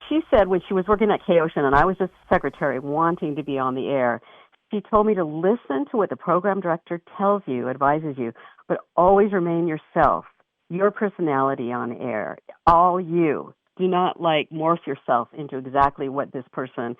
she said when she was working at K-Ocean, and I was just a secretary wanting to be on the air, she told me to listen to what the program director tells you, advises you, but always remain yourself, your personality on air, all you. Do not morph yourself into exactly what this person,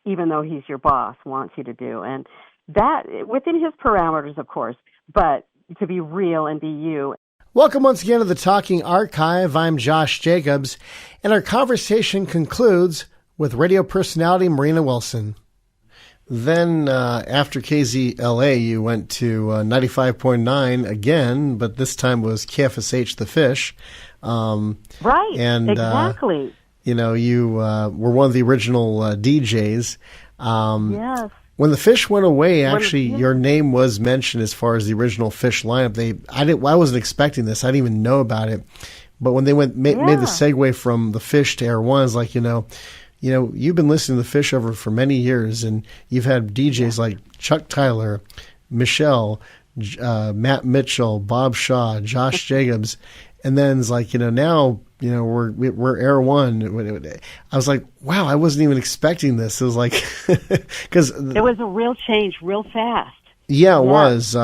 even though he's your boss, wants you to do. And that, within his parameters, of course, but to be real and be you. Welcome once again to the Talking Archive. I'm Josh Jacobs, and our conversation concludes with radio personality Marina Wilson. Then after KZLA, you went to 95.9 again, but this time was KFSH The Fish. Right, and, exactly. You were one of the original DJs. Yes. When the Fish went away, actually, your name was mentioned as far as the original Fish lineup. I wasn't expecting this. I didn't even know about it. But when they made the segue from the Fish to Air One, it's like, you've been listening to the Fish for many years, and you've had DJs like Chuck Tyler, Michelle, Matt Mitchell, Bob Shaw, Josh Jacobs, and then it's like, now, we're Air One. I was like, wow, I wasn't even expecting this. It was like, because it was a real change, real fast. Yeah, it was.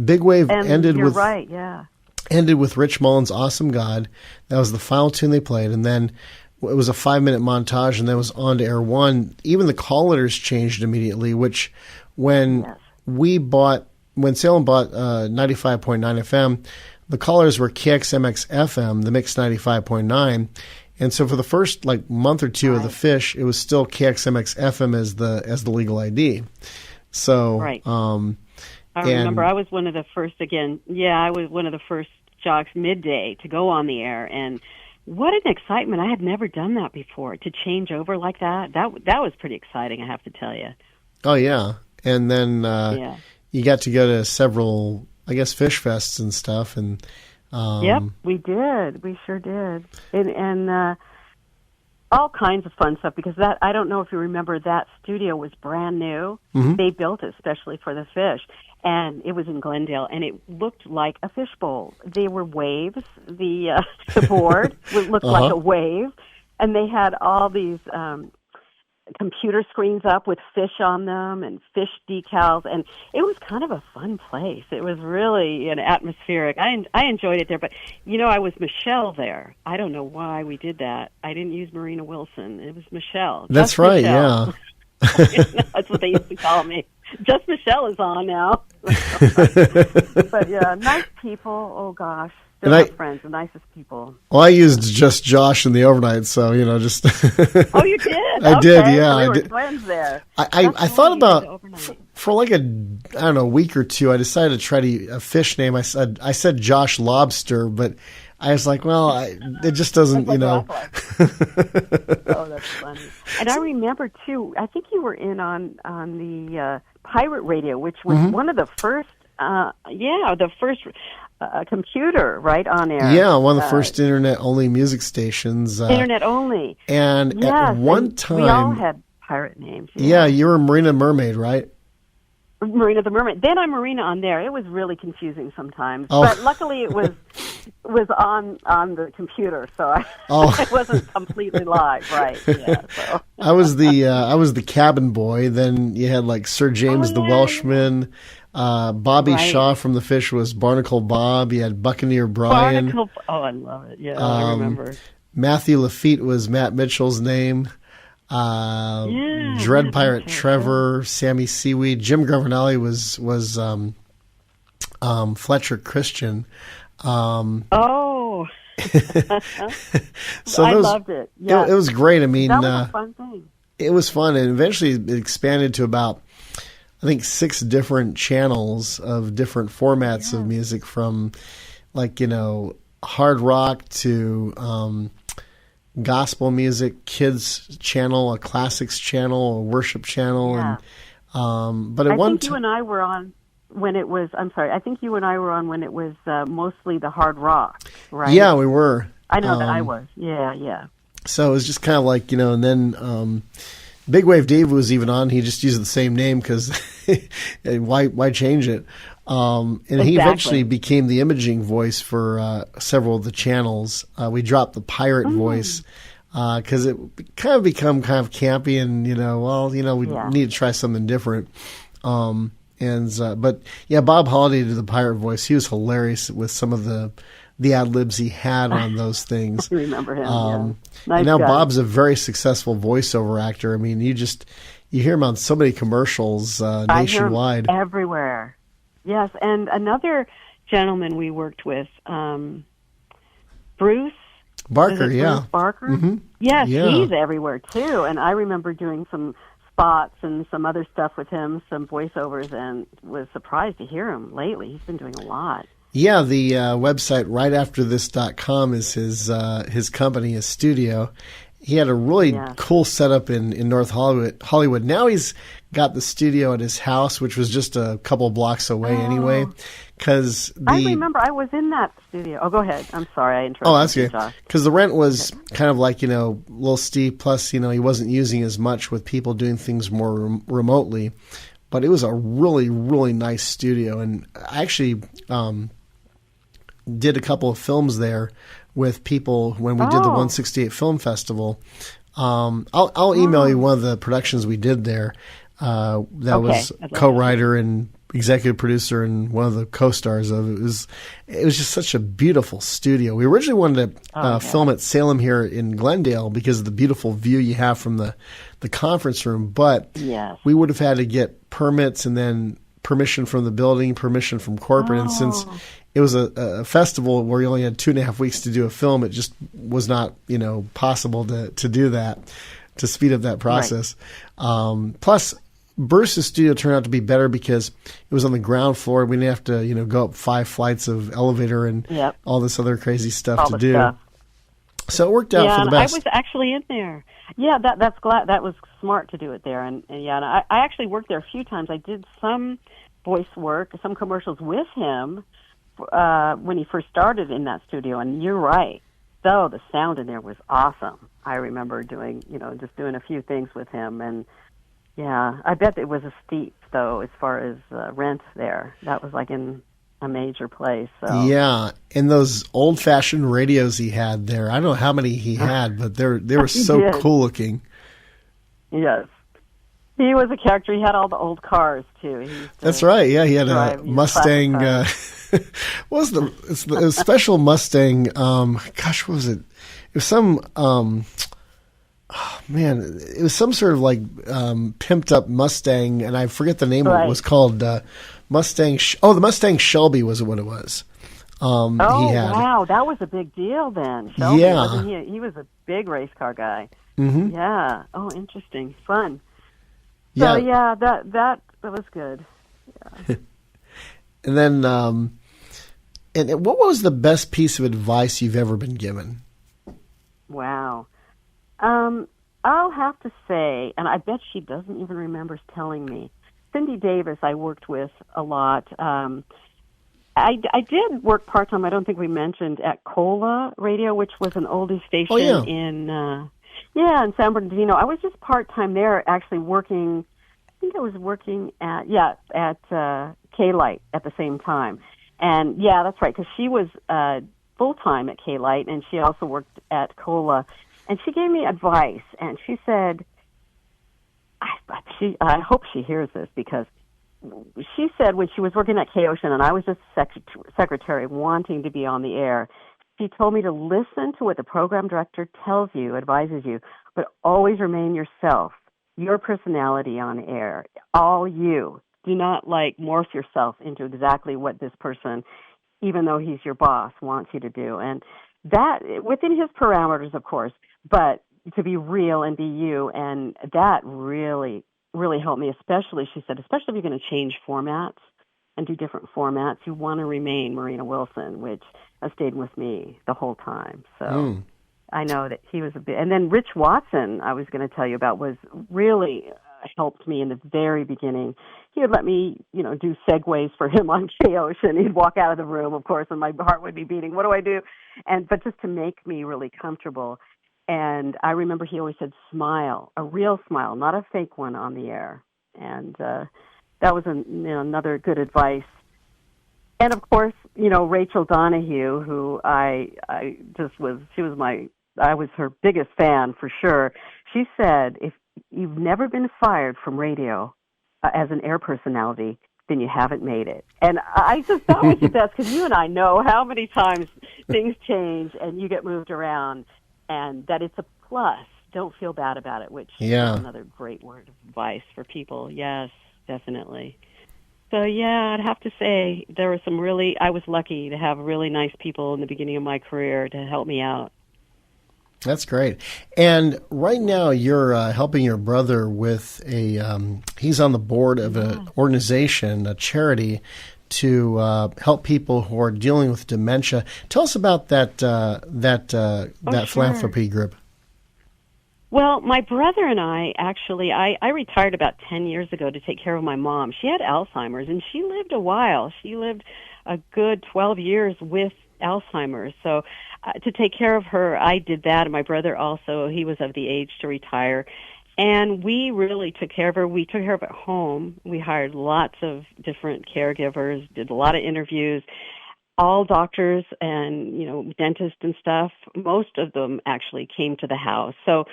Big Wave ended with right, yeah. Ended with Rich Mullins' "Awesome God." That was the final tune they played, and then it was a 5-minute montage, and then it was on to Air One. Even the call letters changed immediately, which when Salem bought 95.9 FM, the callers were KXMX-FM, the mix 95.9. And so for the first month or two of the Fish, it was still KXMX-FM as the legal ID. So right. I remember I was one of the first I was one of the first jocks midday to go on the air, and what an excitement. I had never done that before, to change over like that. That was pretty exciting, I have to tell you. Oh yeah. And then you got to go to several, I guess, Fish Fests and stuff, and yep, we did. We sure did, and all kinds of fun stuff. Because I don't know if you remember, that studio was brand new. Mm-hmm. They built it especially for the Fish, and it was in Glendale, and it looked like a fishbowl. There were waves. The board looked like a wave, and they had all these computer screens up with fish on them and fish decals, and it was kind of a fun place. It was really atmospheric. I enjoyed it there, but I was Michelle there. I don't know why we did that. I didn't use Marina Wilson. It was Michelle. That's right, Michelle. Yeah. That's what they used to call me. Just Michelle is on now. But yeah, nice people. Oh gosh. Friends, the nicest people. Well, I used just Josh in the overnight, so just. Oh, you did? I did, yeah. So we I were did. Twins there. I thought about for a week or two. I decided to try a fish name. I said Josh Lobster, but I was like, well, it just doesn't, Oh, that's funny. And I remember too. I think you were in on the pirate radio, which was one of the first. The first. Computer, right, on air. Yeah, one of the first internet-only music stations. Internet only. And at one time... we all had pirate names. Yeah, you were Marina Mermaid, right? Marina the Mermaid. Then I'm Marina on there. It was really confusing sometimes. Oh. But luckily it was on the computer, so it wasn't completely live, right? Yeah, so. I was the cabin boy. Then you had Sir James the Welshman. Bobby Shaw from the Fish was Barnacle Bob. You had Buccaneer Brian. I love it. Yeah, I remember. Matthew Lafitte was Matt Mitchell's name. Dread Pirate Trevor, Sammy Seaweed. Jim Governale was Fletcher Christian. So I loved it. Yeah. It was great. I mean, that was a fun thing. It was fun, and eventually it expanded to about, I think, 6 different channels of different formats of music, from hard rock to gospel music, kids channel, a classics channel, a worship channel, and but at one time you and I were on when it was. I'm sorry. I think you and I were on when it was mostly the hard rock, right? Yeah, we were. I know that I was. Yeah. So it was just kind of and then. Big Wave Dave was even on. He just used the same name because why change it? And he eventually became the imaging voice for several of the channels. We dropped the pirate voice because it kind of become kind of campy, and we need to try something different. But yeah, Bob Holliday did the pirate voice. He was hilarious with some of the ad libs he had on those things. I remember him. Nice and now guy. Bob's a very successful voiceover actor. I mean, you hear him on so many commercials nationwide. I hear him everywhere. Yes, and another gentleman we worked with, Bruce Barker. Bruce Barker. Mm-hmm. Yes, he's everywhere too. And I remember doing some spots and some other stuff with him, some voiceovers, and was surprised to hear him lately. He's been doing a lot. Yeah, the website rightafterthis.com is his company, his studio. He had a really cool setup in North Hollywood. Now he's got the studio at his house, which was just a couple blocks away anyway. I remember I was in that studio. Oh, go ahead. I'm sorry, I interrupted. Oh, that's good. Because the rent was kind of like, a little steep. Plus, he wasn't using as much with people doing things more remotely. But it was a really, really nice studio. And I actually did a couple of films there with people when we did the 168 Film Festival. I'll email you one of the productions we did there. That was co-writer and executive producer and one of the co-stars of it. It was just such a beautiful studio. We originally wanted to film at Salem here in Glendale because of the beautiful view you have from the conference room, but we would have had to get permits and then permission from the building, permission from corporate, and since it was a festival where you only had 2.5 weeks to do a film, it just was not possible to do that, to speed up that process. Right. Plus, Bruce's studio turned out to be better because it was on the ground floor. We didn't have to, go up 5 flights of elevator and all this other crazy stuff to do. So it worked out for the best. I was actually in there. Yeah, that was smart to do it there. And I actually worked there a few times. I did some voice work, some commercials with him when he first started in that studio. And you're right. So the sound in there was awesome. I remember doing a few things with him, and I bet it was a steep, though, as far as rent there. That was like in a major place. So. Yeah, and those old-fashioned radios he had there. I don't know how many he had, but they were so cool looking. Yes. He was a character. He had all the old cars, too. That's right. Yeah, he had a Mustang. What was it was a special Mustang. What was it? It was some... it was some sort of like pimped up Mustang, and I forget the name of it. It was called Mustang. The Mustang Shelby was what it was. He had. Wow, that was a big deal then. Shelby, wasn't he was a big race car guy. Mm-hmm. Yeah. Oh, interesting, fun. So that was good. Yeah. And then, and what was the best piece of advice you've ever been given? Wow. I'll have to say, and I bet she doesn't even remember telling me, Cindy Davis I worked with a lot. I did work part-time, I don't think we mentioned, at Cola Radio, which was an oldie station in San Bernardino. I was just part-time there, actually working, I think I was working at K-Light at the same time. And, that's right, because she was full-time at K-Light, and she also worked at Cola. And she gave me advice, and she said, I hope she hears this, because she said when she was working at K-Ocean, and I was just secretary wanting to be on the air, she told me to listen to what the program director tells you, advises you, but always remain yourself, your personality on air, all you. Do not, morph yourself into exactly what this person, even though he's your boss, wants you to do. And that, within his parameters, of course, but to be real and be you, and that really, really helped me, especially, she said, especially if you're going to change formats and do different formats, you want to remain Marina Wilson, which has stayed with me the whole time. So I know that he was a bit, and then Rich Watson, I was going to tell you about, was really helped me in the very beginning. He would let me, do segues for him on K-Ocean. He'd walk out of the room, of course, and my heart would be beating. What do I do? But just to make me really comfortable. And I remember he always said, smile, a real smile, not a fake one on the air. And that was another good advice. And of course, Rachel Donahue, who she was my I was her biggest fan for sure. She said, if you've never been fired from radio as an air personality, then you haven't made it. And I just thought was the best, because you and I know how many times things change and you get moved around, and that it's a plus. Don't feel bad about it, which is another great word of advice for people. Yes, definitely. So, yeah, I'd have to say there were I was lucky to have really nice people in the beginning of my career to help me out. That's great. And right now you're helping your brother with he's on the board of an organization, a charity, to help people who are dealing with dementia. Tell us about that philanthropy group. Well, my brother and I actually, I retired about 10 years ago to take care of my mom. She had Alzheimer's, and she lived a while. She lived a good 12 years with Alzheimer's. So to take care of her, I did that. And my brother also, he was of the age to retire. And we really took care of her. We took care of her at home. We hired lots of different caregivers, did a lot of interviews. All doctors and, dentists and stuff, most of them actually came to the house. So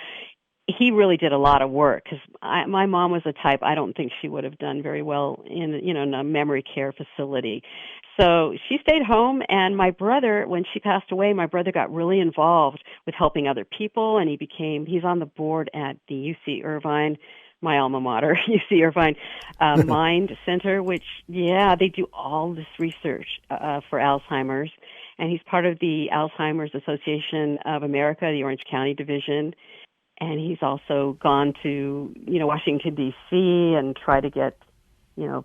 he really did a lot of work, because my mom was a type, I don't think she would have done very well in a memory care facility. So she stayed home, and my brother, when she passed away, my brother got really involved with helping other people, and he's on the board at the UC Irvine, my alma mater, UC Irvine Mind Center, which, they do all this research for Alzheimer's. And he's part of the Alzheimer's Association of America, the Orange County Division. And he's also gone to, Washington, D.C. and try to get,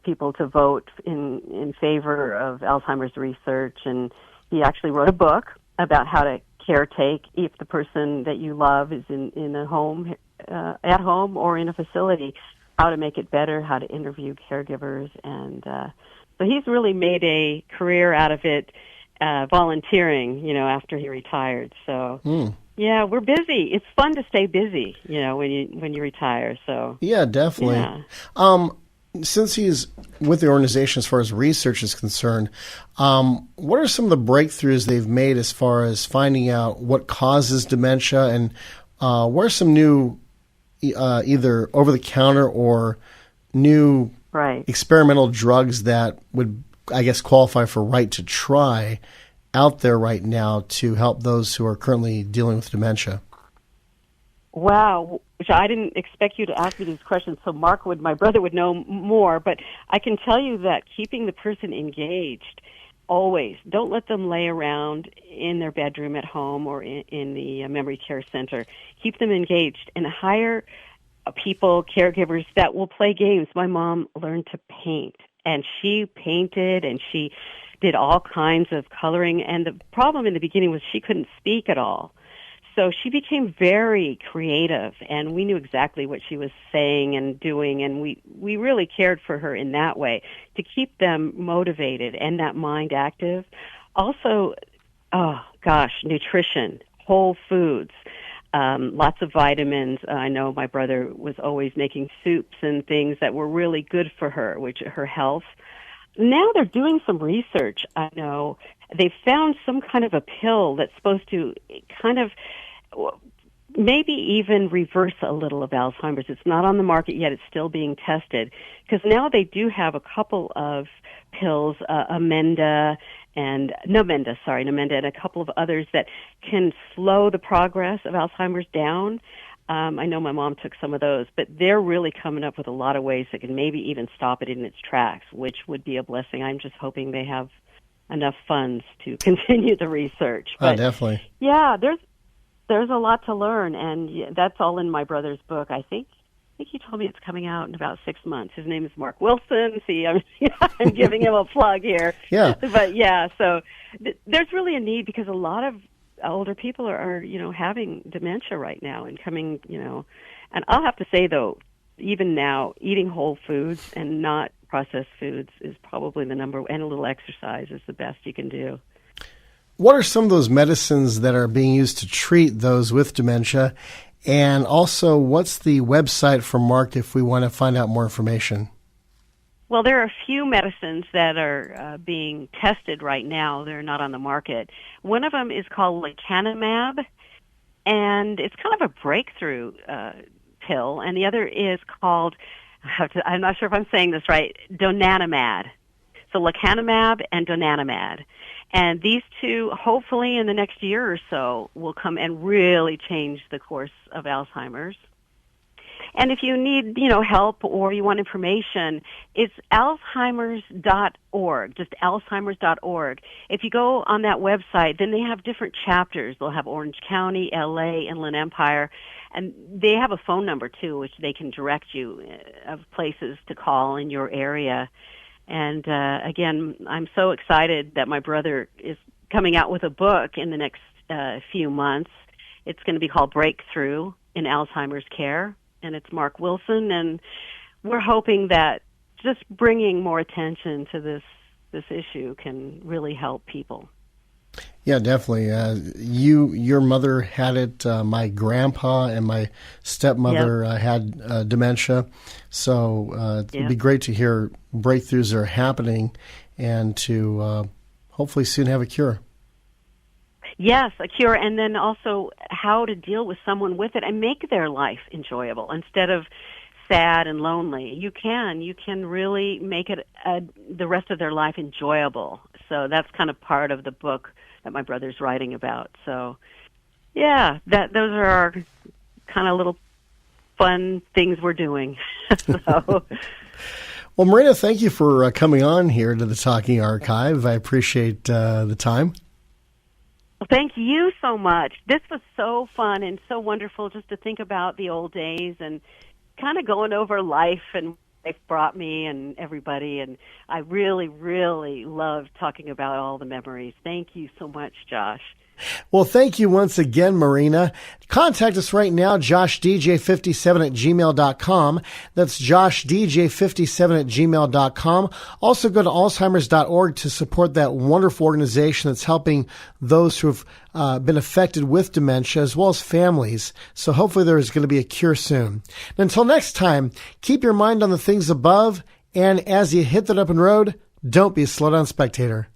people to vote in favor of Alzheimer's research. And he actually wrote a book about how to caretake if the person that you love is in a home, at home or in a facility, how to make it better, how to interview caregivers. And so he's really made a career out of it, volunteering, after he retired. So, yeah, we're busy. It's fun to stay busy, when you retire. So yeah, definitely. Yeah. Since he's with the organization as far as research is concerned, what are some of the breakthroughs they've made as far as finding out what causes dementia, and what are some new either over-the-counter or new experimental drugs that would, I guess, qualify for right to try out there right now to help those who are currently dealing with dementia? Wow, which I didn't expect you to ask me these questions, so my brother would know more, but I can tell you that keeping the person engaged, always, don't let them lay around in their bedroom at home or in the memory care center. Keep them engaged and hire people, caregivers that will play games. My mom learned to paint, and she painted, and she did all kinds of coloring, and the problem in the beginning was she couldn't speak at all. So she became very creative, and we knew exactly what she was saying and doing, and we really cared for her in that way to keep them motivated and that mind active. Also, nutrition, whole foods, lots of vitamins. I know my brother was always making soups and things that were really good for her, her health. Now they're doing some research. I know they found some kind of a pill that's supposed to kind of maybe even reverse a little of Alzheimer's. It's not on the market yet. It's still being tested, because now they do have a couple of pills, Namenda, and a couple of others that can slow the progress of Alzheimer's down. I know my mom took some of those, but they're really coming up with a lot of ways that can maybe even stop it in its tracks, which would be a blessing. I'm just hoping they have enough funds to continue the research. But, definitely. Yeah, there's a lot to learn, and that's all in my brother's book. I think he told me it's coming out in about 6 months. His name is Mark Wilson. See, I'm giving him a plug here. Yeah. But yeah, so there's really a need, because a lot of older people are having dementia right now and coming, and I'll have to say, though, even now, eating whole foods and not processed foods is probably the number, and a little exercise is the best you can do. What are some of those medicines that are being used to treat those with dementia? And also, what's the website for Mark if we want to find out more information? Well, there are a few medicines that are being tested right now. They're not on the market. One of them is called lecanemab, and it's kind of a breakthrough pill. And the other is called, I'm not sure if I'm saying this right, donanemab. So lecanemab and donanemab. And these two, hopefully in the next year or so, will come and really change the course of Alzheimer's. And if you need, help or you want information, it's alzheimers.org, just alzheimers.org. If you go on that website, then they have different chapters. They'll have Orange County, LA, Inland Empire, and they have a phone number too, which they can direct you of places to call in your area. And again, I'm so excited that my brother is coming out with a book in the next few months. It's going to be called Breakthrough in Alzheimer's Care. And it's Mark Wilson, and we're hoping that just bringing more attention to this issue can really help people. Yeah, definitely. Your mother had it. My grandpa and my stepmother had dementia. So it'd be great to hear breakthroughs are happening, and to hopefully soon have a cure. Yes, a cure, and then also how to deal with someone with it and make their life enjoyable instead of sad and lonely. You can really make it the rest of their life enjoyable. So that's kind of part of the book that my brother's writing about. So, yeah, those are our kind of little fun things we're doing. So. Well, Marina, thank you for coming on here to the Talking Archive. I appreciate the time. Well, thank you so much. This was so fun and so wonderful just to think about the old days and kind of going over life and what life brought me and everybody. And I really, really loved talking about all the memories. Thank you so much, Josh. Well, thank you once again, Marina. Contact us right now, joshdj57@gmail.com. That's joshdj57@gmail.com. Also go to alzheimers.org to support that wonderful organization that's helping those who have been affected with dementia, as well as families. So hopefully there's going to be a cure soon. And until next time, keep your mind on the things above, and as you hit that open road, don't be a slow down spectator.